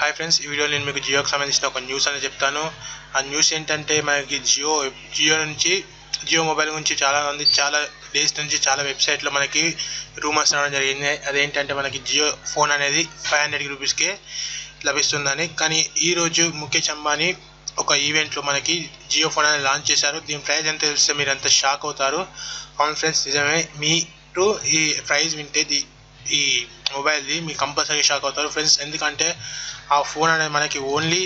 Hi friends, ఈ వీడియోలో నేను మీకు జియోకి సంబంధించిన ఒక న్యూస్ అనేది చెప్తాను. ఆ న్యూస్ ఏంటంటే మనకి జియో మొబైల్ గురించి చాలా డేస్ నుంచి చాలా వెబ్సైట్లో మనకి రూమర్స్ రావడం జరిగింది. అదేంటంటే మనకి జియో ఫోన్ అనేది 500 రూపీస్కే లభిస్తుందని. కానీ ఈరోజు ముఖేష్ అంబానీ ఒక ఈవెంట్లో మనకి జియో ఫోన్ అనేది లాంచ్ చేశారు. దీని ప్రైస్ ఎంత తెలిస్తే మీరు అంత షాక్ అవుతారు. అవును ఫ్రెండ్స్, నిజమే. మీరు ఈ ప్రైస్ వింటే ఈ మొబైల్ది మీకు కంపల్సరీ షాక్ అవుతారు ఫ్రెండ్స్. ఎందుకంటే ఆ ఫోన్ అనేది మనకి ఓన్లీ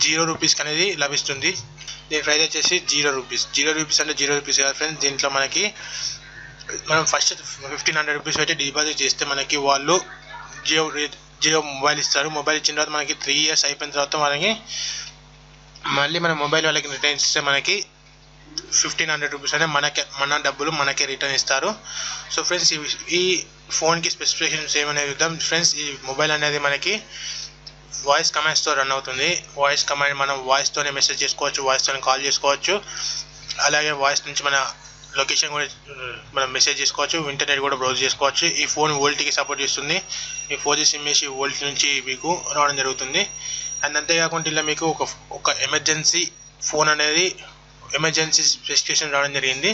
0 రూపీస్కి అనేది లభిస్తుంది. దీని ప్రైస్ వచ్చేసి 0 రూపీస్. 0 రూపీస్ అంటే 0 రూపీస్ కాదు ఫ్రెండ్స్. దీంట్లో మనకి మనం ఫస్ట్ 1500 రూపీస్ పెట్టి డిపాజిట్ చేస్తే మనకి వాళ్ళు జియో మొబైల్ ఇస్తారు. మొబైల్ ఇచ్చిన తర్వాత మనకి 3 ఇయర్స్ అయిపోయిన తర్వాత మనకి మళ్ళీ మన మొబైల్ వాళ్ళకి రిటర్న్ ఇస్తే మనకి 1500 రూపీస్ అనే మన డబ్బులు మనకే రిటర్న్ ఇస్తారు. సో ఫ్రెండ్స్, ఈ ఫోన్కి స్పెసిఫికేషన్స్ ఏమనేది చూద్దాం ఫ్రెండ్స్. ఈ మొబైల్ అనేది మనకి వాయిస్ కమాండ్స్తో రన్ అవుతుంది. వాయిస్ కమాండ్ మనం వాయిస్తోనే మెసేజ్ చేసుకోవచ్చు, వాయిస్తోనే కాల్ చేసుకోవచ్చు. అలాగే వాయిస్ నుంచి మన లొకేషన్ కూడా మనం మెసేజ్ చేసుకోవచ్చు, ఇంటర్నెట్ కూడా బ్రౌజ్ చేసుకోవచ్చు. ఈ ఫోన్ వోల్టీకి సపోర్ట్ చేస్తుంది. ఈ 4G సిమ్ వేసి వోల్టీ నుంచి మీకు రావడం జరుగుతుంది. అండ్ అంతేకాకుండా ఇలా మీకు ఒక ఎమర్జెన్సీ ఫోన్ అనేది ఎమర్జెన్సీ స్పెసిఫికేషన్ రావడం జరిగింది.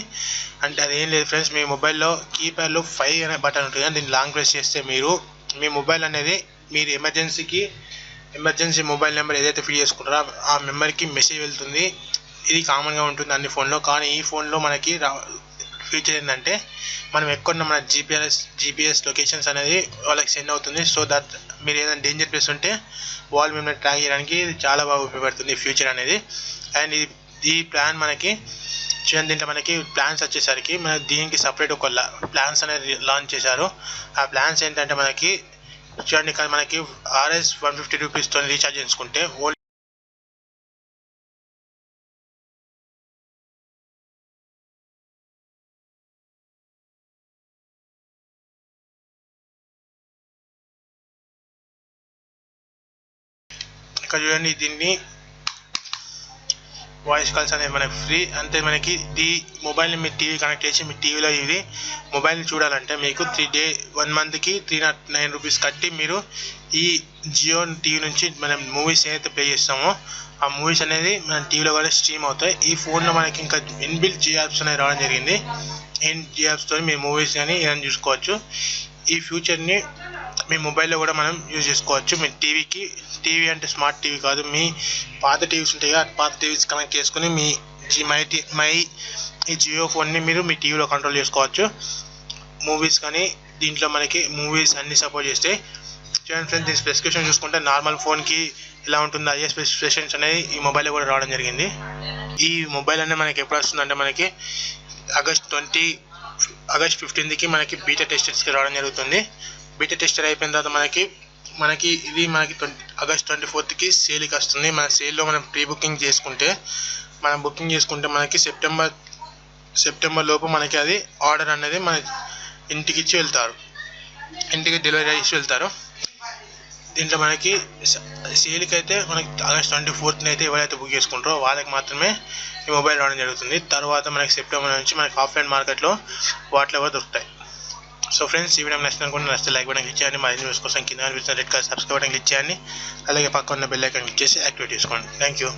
అంటే అది ఏం లేదు ఫ్రెండ్స్, మీ మొబైల్లో కీప్యాడ్లో 5 అనే బటన్ ఉంటుంది. దీన్ని లాంగ్ ప్రెస్ చేస్తే మీ మొబైల్ అనేది మీరు ఎమర్జెన్సీ మొబైల్ నెంబర్ ఏదైతే ఫిల్ చేసుకుంటారో ఆ నెంబర్కి మెసేజ్ వెళ్తుంది. ఇది కామన్గా ఉంటుంది అన్ని ఫోన్లో. కానీ ఈ ఫోన్లో మనకి ఫీచర్ ఏంటంటే మనం ఎక్కడున్న మన జీపీఎస్ లొకేషన్స్ అనేది వాళ్ళకి సెండ్ అవుతుంది. సో దట్ మీరు ఏదైనా డేంజర్ ప్లేస్ ఉంటే వాళ్ళు మిమ్మల్ని ట్రాక్ చేయడానికి ఇది చాలా బాగా ఉపయోగపడుతుంది ఈ ఫీచర్ అనేది. అండ్ ఈ ప్లాన్ మనకి చూడండి, దీంట్లో మనకి ప్లాన్స్ వచ్చేసరికి మనకి దీనికి సపరేట్ ఒక ప్లాన్స్ అనేది లాంచ్ చేశారు. ఆ ప్లాన్స్ ఏంటంటే మనకి చూడండి, కానీ మనకి RS 150 రూపీస్తో రీఛార్జ్ చేసుకుంటే ఇక్కడ చూడండి, దీన్ని వాయిస్ కాల్స్ అనేది మనకి ఫ్రీ. అంతే మనకి మొబైల్ని మీ టీవీ కనెక్ట్ చేసి మీ టీవీలో ఇది మొబైల్ని చూడాలంటే మీకు 1 మంత్కి 309 రూపీస్ కట్టి మీరు ఈ జియో టీవీ నుంచి మనం మూవీస్ ఏదైతే ప్లే చేస్తామో ఆ మూవీస్ అనేది మన టీవీలో కూడా స్ట్రీమ్ అవుతాయి. ఈ ఫోన్లో మనకి ఇంకా ఇన్బిల్ట్ జియో యాప్స్ అనేది రావడం జరిగింది. జియో యాప్స్తో మీరు మూవీస్ కానీ ఏదైనా చూసుకోవచ్చు. ఈ ఫ్యూచర్ని మీ మొబైల్లో కూడా మనం యూజ్ చేసుకోవచ్చు. మీ టీవీ అంటే స్మార్ట్ టీవీ కాదు, మీ పాత టీవీస్ ఉంటాయి కదా, పాత టీవీస్ కనెక్ట్ చేసుకుని మీ ఈ జియో ఫోన్ని మీరు మీ టీవీలో కంట్రోల్ చేసుకోవచ్చు. మూవీస్ కానీ దీంట్లో మనకి మూవీస్ అన్ని సపోర్ట్ చేస్తాయి. చూడండి ఫ్రెండ్స్, దీని స్పెసిఫికేషన్ చూసుకుంటే నార్మల్ ఫోన్కి ఎలా ఉంటుందో అయ్యే స్పెసిఫికేషన్స్ అనేది ఈ మొబైల్లో కూడా రావడం జరిగింది. ఈ మొబైల్ అనేది మనకి ఎప్పుడు వస్తుందంటే మనకి ఆగస్ట్ 15కి మనకి బీటా టెస్టర్స్కి రావడం జరుగుతుంది. బీటా టెస్టర్ అయిపోయిన తర్వాత మనకి ఆగస్ట్ 24కి సేల్కి వస్తుంది. మన సేల్లో మనం ప్రీ బుకింగ్ చేసుకుంటే మనకి సెప్టెంబర్ లోపు మనకి అది ఆర్డర్ అనేది మన ఇంటికి డెలివరీ ఇచ్చి వెళ్తారు. దీంట్లో మనకి సేల్కి అయితే మనకి ఆగస్ట్ 24న అయితే ఎవరైతే బుక్ చేసుకుంటారో వాళ్ళకి మాత్రమే ఈ మొబైల్ రావడం జరుగుతుంది. తర్వాత మనకి సెప్టెంబర్ నుంచి మనకి ఆఫ్లైన్ మార్కెట్లో వాటిలో కూడా దొరుకుతాయి. సో ఫ్రెండ్స్, ఈ వీడియో నచ్చితే లైక్ బటన్ క్లిక్ చేయండి. మరిన్ని న్యూస్ కోసం కింద కనిపిస్తున్న red colour subscribe button click చేయండి. అలాగే పక్కన ఉన్న బెల్ ఐకాన్ క్లిక్ చేసి యాక్టివేట్ చేసుకోండి. Thank you.